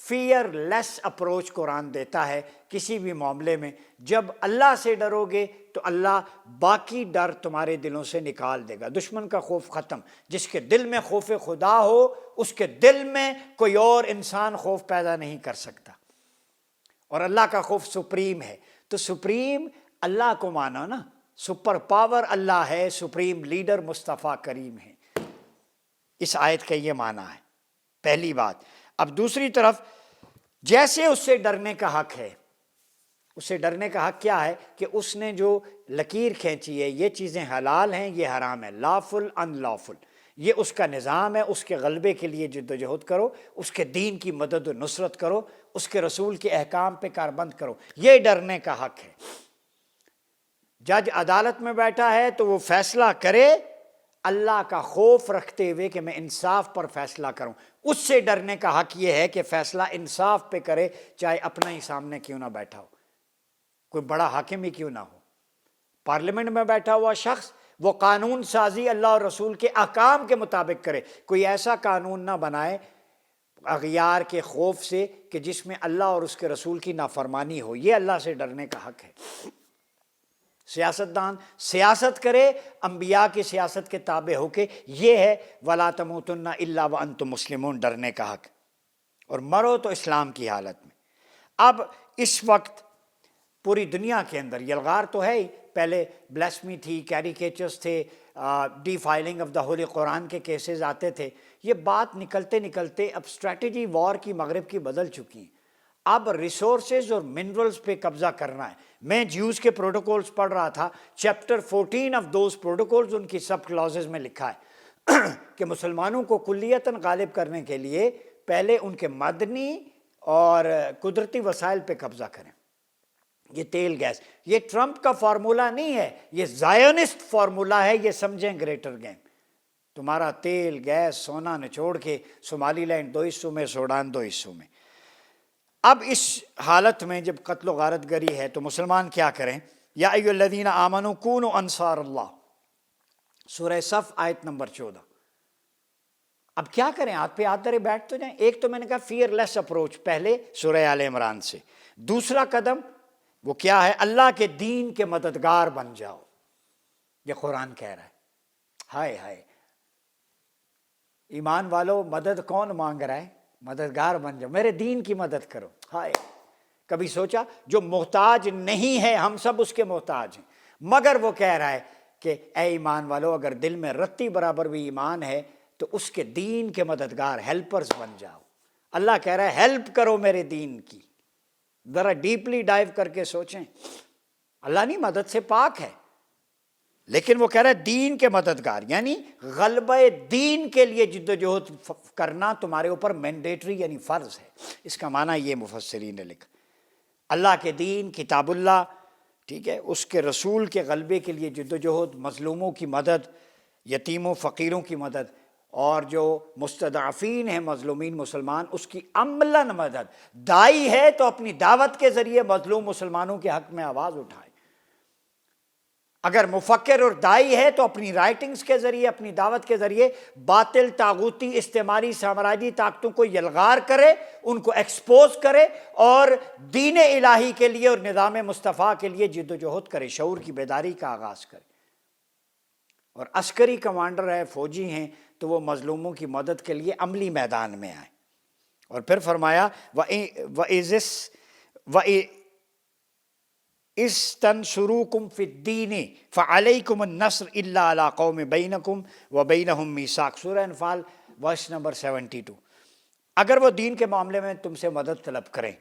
Fair لیس approach قرآن دیتا ہے کسی بھی معاملے میں. جب اللہ سے ڈرو گے تو اللہ باقی ڈر تمہارے دلوں سے نکال دے گا. دشمن کا خوف ختم. جس کے دل میں خوف خدا ہو اس کے دل میں کوئی اور انسان خوف پیدا نہیں کر سکتا. اور اللہ کا خوف سپریم ہے. تو سپریم اللہ کو مانا نا. سپر پاور اللہ ہے, سپریم لیڈر مصطفیٰ کریم ہے. اس آیت کا یہ معنی ہے پہلی بات. اب دوسری طرف جیسے اس سے ڈرنے کا حق ہے, اس سے ڈرنے کا حق کیا ہے کہ اس نے جو لکیر کھینچی ہے, یہ چیزیں حلال ہیں یہ حرام ہے, لافل ان لافل, یہ اس کا نظام ہے. اس کے غلبے کے لیے جد و جہد کرو, اس کے دین کی مدد و نصرت کرو, اس کے رسول کے احکام پہ کاربند کرو. یہ ڈرنے کا حق ہے. جج عدالت میں بیٹھا ہے تو وہ فیصلہ کرے اللہ کا خوف رکھتے ہوئے کہ میں انصاف پر فیصلہ کروں. اس سے ڈرنے کا حق یہ ہے کہ فیصلہ انصاف پہ کرے, چاہے اپنا ہی سامنے کیوں نہ بیٹھا ہو, کوئی بڑا حاکم ہی کیوں نہ ہو. پارلیمنٹ میں بیٹھا ہوا شخص وہ قانون سازی اللہ اور رسول کے احکام کے مطابق کرے. کوئی ایسا قانون نہ بنائے اغیار کے خوف سے کہ جس میں اللہ اور اس کے رسول کی نافرمانی ہو. یہ اللہ سے ڈرنے کا حق ہے. سیاستدان سیاست کرے انبیاء کی سیاست کے تابع ہو کے, یہ ہے وَلَا تَمُوتُنَّ إِلَّا وَأَنْتُمْ مُسْلِمُونَ, ڈرنے کا حق. اور مرو تو اسلام کی حالت میں. اب اس وقت پوری دنیا کے اندر یلغار تو ہے ہی, پہلے بلیسمی تھی, کیریکیچرز تھے, defiling of the holy Quran کے کیسز آتے تھے. یہ بات نکلتے نکلتے اب اسٹریٹجی وار کی مغرب کی بدل چکی ہیں. اب ریسورسز اور منرلز پہ قبضہ کرنا ہے. میں جیوز کے پروٹوکولز پڑھ رہا تھا, چیپٹر 14 آف دوز پروٹوکولز, ان کی سب کلازز میں لکھا ہے کہ مسلمانوں کو کلیتاً غالب کرنے کے لیے پہلے ان کے مدنی اور قدرتی وسائل پہ قبضہ کریں. یہ تیل گیس, یہ ٹرمپ کا فارمولہ نہیں ہے, یہ زائونسٹ فارمولہ ہے. یہ سمجھیں گریٹر گیم. تمہارا تیل گیس سونا نچوڑ کے سومالی لینڈ 2 حصوں میں, سوڈان 2 حصوں میں. اب اس حالت میں جب قتل و غارت گری ہے تو مسلمان کیا کریں؟ یا ایھا الذین آمنوا کونوا انصار اللہ, سورہ صف آیت نمبر 14. اب کیا کریں؟ ہاتھ پہ ہاتھ دھرے بیٹھ تو جائیں. ایک تو میں نے کہا فیئر لیس اپروچ پہلے سورہ آل عمران سے. دوسرا قدم وہ کیا ہے؟ اللہ کے دین کے مددگار بن جاؤ. یہ قرآن کہہ رہا ہے. ہائے ہائے ایمان والو, مدد کون مانگ رہا ہے؟ مددگار بن جاؤ, میرے دین کی مدد کرو. ہائے, کبھی سوچا جو محتاج نہیں ہے, ہم سب اس کے محتاج ہیں, مگر وہ کہہ رہا ہے کہ اے ایمان والو, اگر دل میں رتی برابر بھی ایمان ہے تو اس کے دین کے مددگار, ہیلپرز بن جاؤ. اللہ کہہ رہا ہے ہیلپ کرو میرے دین کی. ذرا ڈیپلی ڈائیو کر کے سوچیں. اللہ نہیں مدد سے پاک ہے, لیکن وہ کہہ رہا ہے دین کے مددگار, یعنی غلبہ دین کے لیے جد و جہد کرنا تمہارے اوپر مینڈیٹری یعنی فرض ہے. اس کا معنی یہ مفسرین نے لکھا, اللہ کے دین, کتاب اللہ, ٹھیک ہے, اس کے رسول کے غلبے کے لیے جد و جہد, مظلوموں کی مدد, یتیموں فقیروں کی مدد, اور جو مستضعفین ہیں مظلومین مسلمان اس کی عملاً مدد. دائی ہے تو اپنی دعوت کے ذریعے مظلوم مسلمانوں کے حق میں آواز اٹھائے. اگر مفکر اور دائی ہے تو اپنی رائٹنگز کے ذریعے, اپنی دعوت کے ذریعے باطل طاغوتی استعماری سامراجی طاقتوں کو یلغار کرے, ان کو ایکسپوز کرے, اور دین الہی کے لیے اور نظام مصطفیٰ کے لیے جد و جہد کرے, شعور کی بیداری کا آغاز کرے. اور عسکری کمانڈر ہے, فوجی ہیں, تو وہ مظلوموں کی مدد کے لیے عملی میدان میں آئے. اور پھر فرمایا استنصروکم فی الدین فعلیکم النصر الا علی قوم بینکم وبینہم میثاق, سورہ انفال ورس نمبر 72. اگر وہ دین کے معاملے میں تم سے مدد طلب کریں,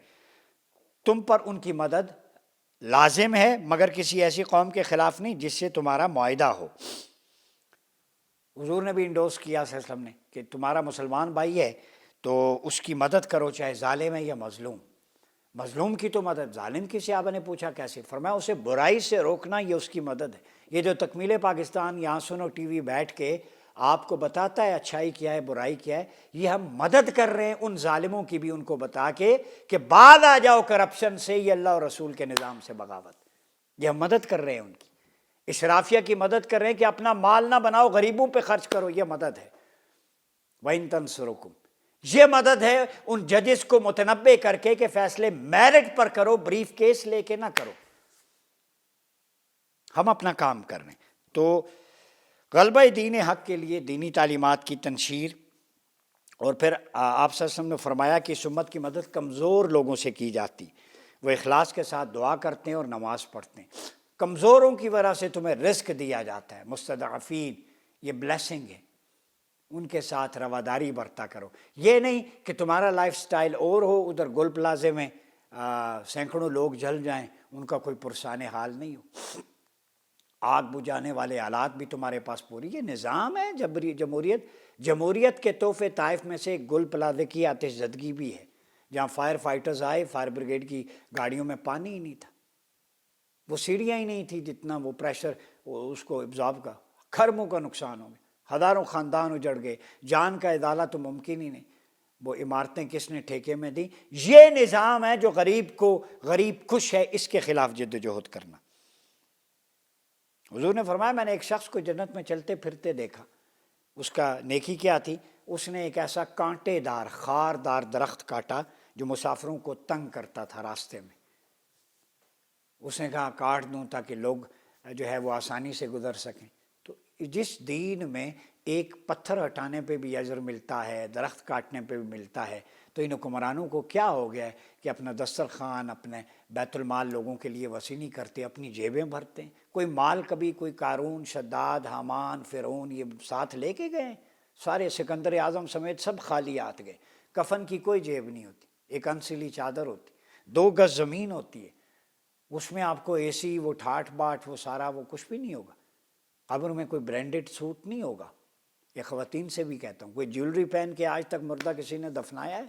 تم پر ان کی مدد لازم ہے, مگر کسی ایسی قوم کے خلاف نہیں جس سے تمہارا معاہدہ ہو. حضور نے بھی انڈوس کیا صلی اللہ علیہ وسلم نے کہ تمہارا مسلمان بھائی ہے تو اس کی مدد کرو, چاہے ظالم ہے یا مظلوم. مظلوم کی تو مدد, ظالم کی صحابہ نے پوچھا کیسے؟ فرمایا اسے برائی سے روکنا یہ اس کی مدد ہے. یہ جو تکمیل پاکستان یہاں سنو ٹی وی بیٹھ کے آپ کو بتاتا ہے اچھائی کیا ہے برائی کیا ہے, یہ ہم مدد کر رہے ہیں ان ظالموں کی بھی, ان کو بتا کے کہ بعد آ جاؤ کرپشن سے, یہ اللہ اور رسول کے نظام سے بغاوت. یہ ہم مدد کر رہے ہیں ان کی, اشرافیہ کی مدد کر رہے ہیں کہ اپنا مال نہ بناؤ, غریبوں پہ خرچ کرو, یہ مدد ہے. وَإِن تَنْصُرُكُمْ, یہ مدد ہے ان ججز کو متنبع کر کے کہ فیصلے میرٹ پر کرو، بریف کیس لے کے نہ کرو، ہم اپنا کام کر رہے ہیں۔ تو غلبہ دین حق کے لیے دینی تعلیمات کی تنشیر، اور پھر آپ صلی اللہ علیہ وسلم نے فرمایا کہ اس امت کی مدد کمزور لوگوں سے کی جاتی، وہ اخلاص کے ساتھ دعا کرتے ہیں اور نماز پڑھتے ہیں۔ کمزوروں کی وجہ سے تمہیں رزق دیا جاتا ہے، مستضعفین، یہ بلیسنگ ہے، ان کے ساتھ رواداری برتا کرو۔ یہ نہیں کہ تمہارا لائف سٹائل اور ہو، ادھر گول پلازے میں سینکڑوں لوگ جل جائیں، ان کا کوئی پرسان حال نہیں ہو، آگ بجھانے والے آلات بھی تمہارے پاس پوری۔ یہ نظام ہے جمہوریت کے تحفے طائف میں سے ایک گل پلازے کی آتش زدگی بھی ہے، جہاں فائر فائٹرز آئے، فائر بریگیڈ کی گاڑیوں میں پانی ہی نہیں تھا، وہ سیڑھیاں ہی نہیں تھی جتنا وہ پریشر اس کو ابزارب کا، کھربوں کا نقصان ہو گیا، ہزاروں خاندان اجڑ گئے، جان کا ازالہ تو ممکن ہی نہیں۔ وہ عمارتیں کس نے ٹھیکے میں دیں؟ یہ نظام ہے جو غریب خوش ہے، اس کے خلاف جد و جہد کرنا۔ حضور نے فرمایا میں نے ایک شخص کو جنت میں چلتے پھرتے دیکھا، اس کا نیکی کیا تھی؟ اس نے ایک ایسا کانٹے دار خاردار درخت کاٹا جو مسافروں کو تنگ کرتا تھا راستے میں۔ اس نے کہا کاٹ دوں تاکہ لوگ جو ہے وہ آسانی سے گزر سکیں۔ تو جس دین میں ایک پتھر ہٹانے پہ بھی اجر ملتا ہے، درخت کاٹنے پہ بھی ملتا ہے، تو ان حکمرانوں کو کیا ہو گیا ہے کہ اپنا دسترخوان، اپنے بیت المال لوگوں کے لیے وسیع نہیں کرتے، اپنی جیبیں بھرتے ہیں۔ کوئی مال کبھی کوئی قارون، شداد، حامان، فرعون یہ ساتھ لے کے گئے؟ سارے سکندر اعظم سمیت سب خالیات گئے۔ کفن کی کوئی جیب نہیں ہوتی، ایک انسلی چادر ہوتی، 2 گز زمین ہوتی ہے، اس میں آپ کو اے سی، وہ ٹھاٹھ باٹھ، وہ سارا، وہ کچھ بھی نہیں ہوگا۔ قبر میں کوئی برانڈڈ سوٹ نہیں ہوگا۔ یہ خواتین سے بھی کہتا ہوں، کوئی جیولری پہن کے آج تک مردہ کسی نے دفنایا ہے؟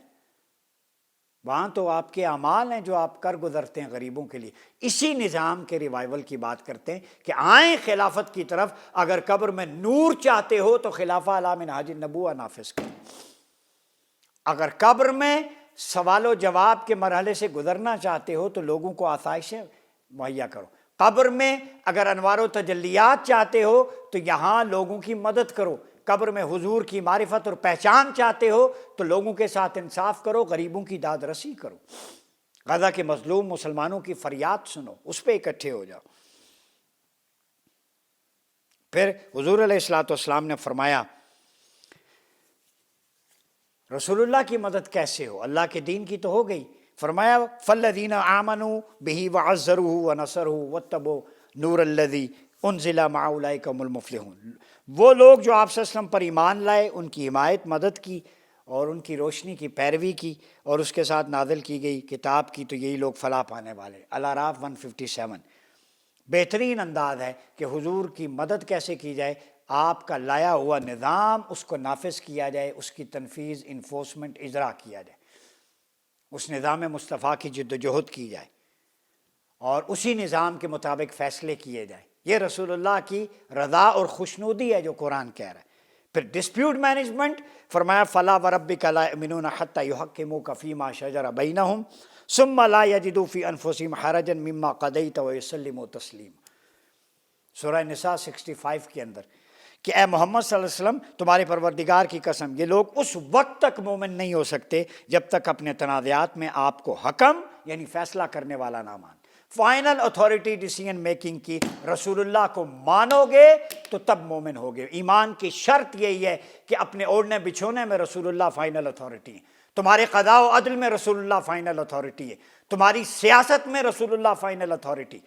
وہاں تو آپ کے اعمال ہیں جو آپ کر گزرتے ہیں غریبوں کے لیے۔ اسی نظام کے ریوائول کی بات کرتے ہیں کہ آئیں خلافت کی طرف، اگر قبر میں نور چاہتے ہو تو خلافہ علی منہاج النبوہ نافذ کریں، اگر قبر میں سوال و جواب کے مرحلے سے گزرنا چاہتے ہو تو لوگوں کو آسائشیں مہیا کرو، قبر میں اگر انوار و تجلیات چاہتے ہو تو یہاں لوگوں کی مدد کرو، قبر میں حضور کی معرفت اور پہچان چاہتے ہو تو لوگوں کے ساتھ انصاف کرو، غریبوں کی داد رسی کرو، غزہ کے مظلوم مسلمانوں کی فریاد سنو، اس پہ اکٹھے ہو جاؤ۔ پھر حضور علیہ الصلوۃ والسلام نے فرمایا رسول اللہ کی مدد کیسے ہو؟ اللہ کے دین کی تو ہو گئی، فرمایا فالذین آمنوا بہ وعزروہ ونصروہ واتبعوا نور الذی انزل معہ اولئک هم المفلحون، وہ لوگ جو آپ صلی اللہ علیہ وسلم پر ایمان لائے، ان کی حمایت مدد کی اور ان کی روشنی کی پیروی کی اور اس کے ساتھ نازل کی گئی کتاب کی، تو یہی لوگ فلاح پانے والے۔ الاعراف 157۔ بہترین انداز ہے کہ حضور کی مدد کیسے کی جائے، آپ کا لایا ہوا نظام اس کو نافذ کیا جائے، اس کی تنفیذ، انفورسمنٹ، اجرا کیا جائے، اس نظام مصطفیٰ کی جد و جہد کی جائے اور اسی نظام کے مطابق فیصلے کیے جائیں۔ یہ رسول اللہ کی رضا اور خوشنودی ہے جو قرآن کہہ رہا ہے۔ پھر ڈسپیوٹ مینجمنٹ، فرمایا فلا وربک لا یؤمنون حتی یحکموک فیما شجر بینہم ثم لا یجدوا فی انفسہم حرجا مما قضیت ویسلموا تسلیما، سورہ نساء 65 کے اندر، کہ اے محمد صلی اللہ علیہ وسلم تمہارے پروردگار کی قسم یہ لوگ اس وقت تک مومن نہیں ہو سکتے جب تک اپنے تنازعات میں آپ کو حکم یعنی فیصلہ کرنے والا نہ مان، فائنل اتھارٹی ڈیسیژن میکنگ کی رسول اللہ کو مانو گے تو تب مومن ہوگے۔ ایمان کی شرط یہی ہے کہ اپنے اوڑھنے بچھونے میں رسول اللہ فائنل اتھارٹی ہے، تمہارے قضاء و عدل میں رسول اللہ فائنل اتھارٹی ہے، تمہاری سیاست میں رسول اللہ فائنل اتھارٹی،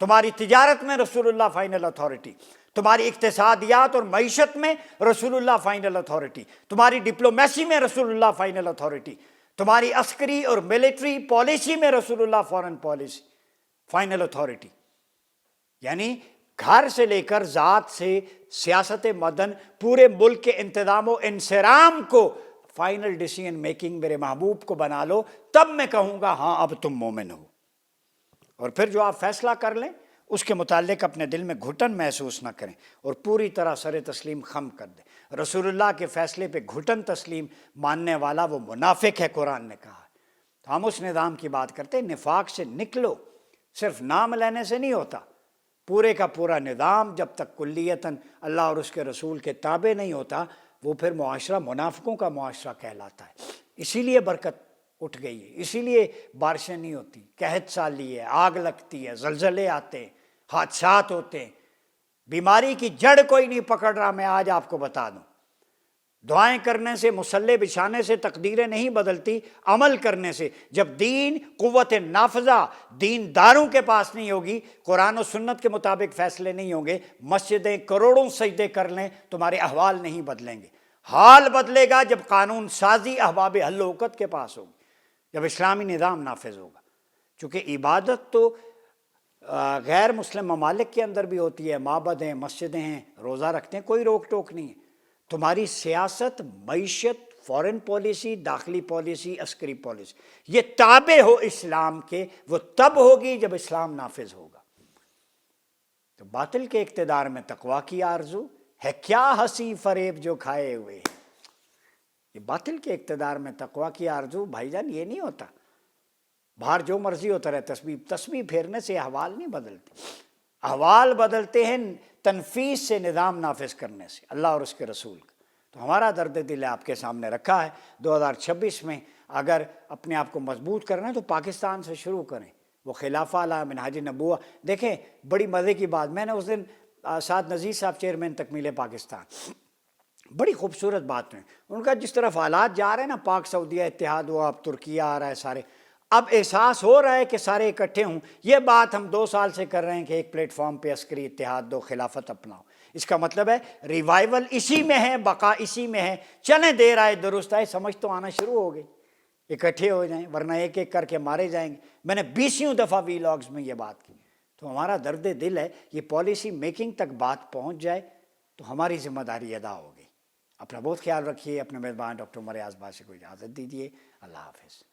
تمہاری تجارت میں رسول اللہ فائنل اتھارٹی، تمہاری اقتصادیات اور معیشت میں رسول اللہ فائنل اتھارٹی، تمہاری ڈپلومیسی میں رسول اللہ فائنل اتھارٹی، تمہاری عسکری اور ملٹری پالیسی میں رسول اللہ فارن پالیسی فائنل اتھارٹی۔ یعنی گھر سے لے کر ذات سے سیاست مدن پورے ملک کے انتظام و انصرام کو فائنل ڈیسیژن میکنگ میرے محبوب کو بنا لو، تب میں کہوں گا ہاں اب تم مومن ہو۔ اور پھر جو آپ فیصلہ کر لیں اس کے متعلق اپنے دل میں گھٹن محسوس نہ کریں اور پوری طرح سر تسلیم خم کر دیں۔ رسول اللہ کے فیصلے پہ گھٹن تسلیم ماننے والا وہ منافق ہے، قرآن نے کہا۔ تو ہم اس نظام کی بات کرتے ہیں، نفاق سے نکلو، صرف نام لینے سے نہیں ہوتا، پورے کا پورا نظام جب تک کلیتاً اللہ اور اس کے رسول کے تابع نہیں ہوتا وہ پھر معاشرہ منافقوں کا معاشرہ کہلاتا ہے۔ اسی لیے برکت اٹھ گئی ہے، اسی لیے بارشیں نہیں ہوتی، قحط سالی ہے، آگ لگتی ہے، زلزلے آتے ہیں، حادثات ہوتے ہیں، بیماری کی جڑ کوئی نہیں پکڑ رہا۔ میں آج آپ کو بتا دوں، دعائیں کرنے سے، مصلے بچھانے سے تقدیریں نہیں بدلتی، عمل کرنے سے۔ جب دین قوت نافذہ دینداروں کے پاس نہیں ہوگی، قرآن و سنت کے مطابق فیصلے نہیں ہوں گے، مسجدیں کروڑوں سجدے کر لیں، تمہارے احوال نہیں بدلیں گے۔ حال بدلے گا جب قانون سازی احباب حل و عقد کے پاس ہوگی، جب اسلامی نظام نافذ ہوگا۔ چونکہ عبادت تو غیر مسلم ممالک کے اندر بھی ہوتی ہے، معبد ہیں، مسجدیں ہیں، روزہ رکھتے ہیں، کوئی روک ٹوک نہیں ہے۔ تمہاری سیاست، معیشت، فورن پالیسی، داخلی پالیسی، عسکری پالیسی، یہ تابع ہو اسلام کے، وہ تب ہوگی جب اسلام نافذ ہوگا۔ تو باطل کے اقتدار میں تقویٰ کی آرزو ہے، کیا ہنسی فریب جو کھائے ہوئے۔ یہ باطل کے اقتدار میں تقویٰ کی آرزو بھائی جان یہ نہیں ہوتا، باہر جو مرضی ہوتا رہے، تسبیح پھیرنے سے احوال نہیں بدلتے۔ احوال بدلتے ہیں تنفیذ سے، نظام نافذ کرنے سے، اللہ اور اس کے رسول کا۔ تو ہمارا درد دل آپ کے سامنے رکھا ہے، 2026 میں اگر اپنے آپ کو مضبوط کرنا ہے تو پاکستان سے شروع کریں۔ وہ خلافہ علی منہاج نبوہ، دیکھیں بڑی مزے کی بات، میں نے اس دن سعد نذیر صاحب چیئرمین تکمیل پاکستان، بڑی خوبصورت بات ہے ان کا، جس طرف حالات جا رہے ہیں نا، پاک سعودیہ اتحاد ہوا، اب ترکیہ آ رہا ہے، سارے اب احساس ہو رہا ہے کہ سارے اکٹھے ہوں۔ یہ بات ہم 2 سال سے کر رہے ہیں کہ ایک پلیٹ فارم پہ عسکری اتحاد دو، خلافت اپناؤ۔ اس کا مطلب ہے ریوائول اسی میں ہے، بقا اسی میں ہے۔ چلیں دیر آئے درست آئے، سمجھ تو آنا شروع ہو گئی، اکٹھے ہو جائیں، ورنہ ایک ایک کر کے مارے جائیں گے۔ میں نے 20 دفعہ وی لاگز میں یہ بات کی۔ تو ہمارا درد دل ہے یہ پالیسی میکنگ تک بات پہنچ جائے تو ہماری ذمہ داری ادا ہوگی۔ اپنا بہت خیال رکھیے، اپنے میزبان ڈاکٹر مریاض باشی کو اجازت دیجیے، اللہ حافظ۔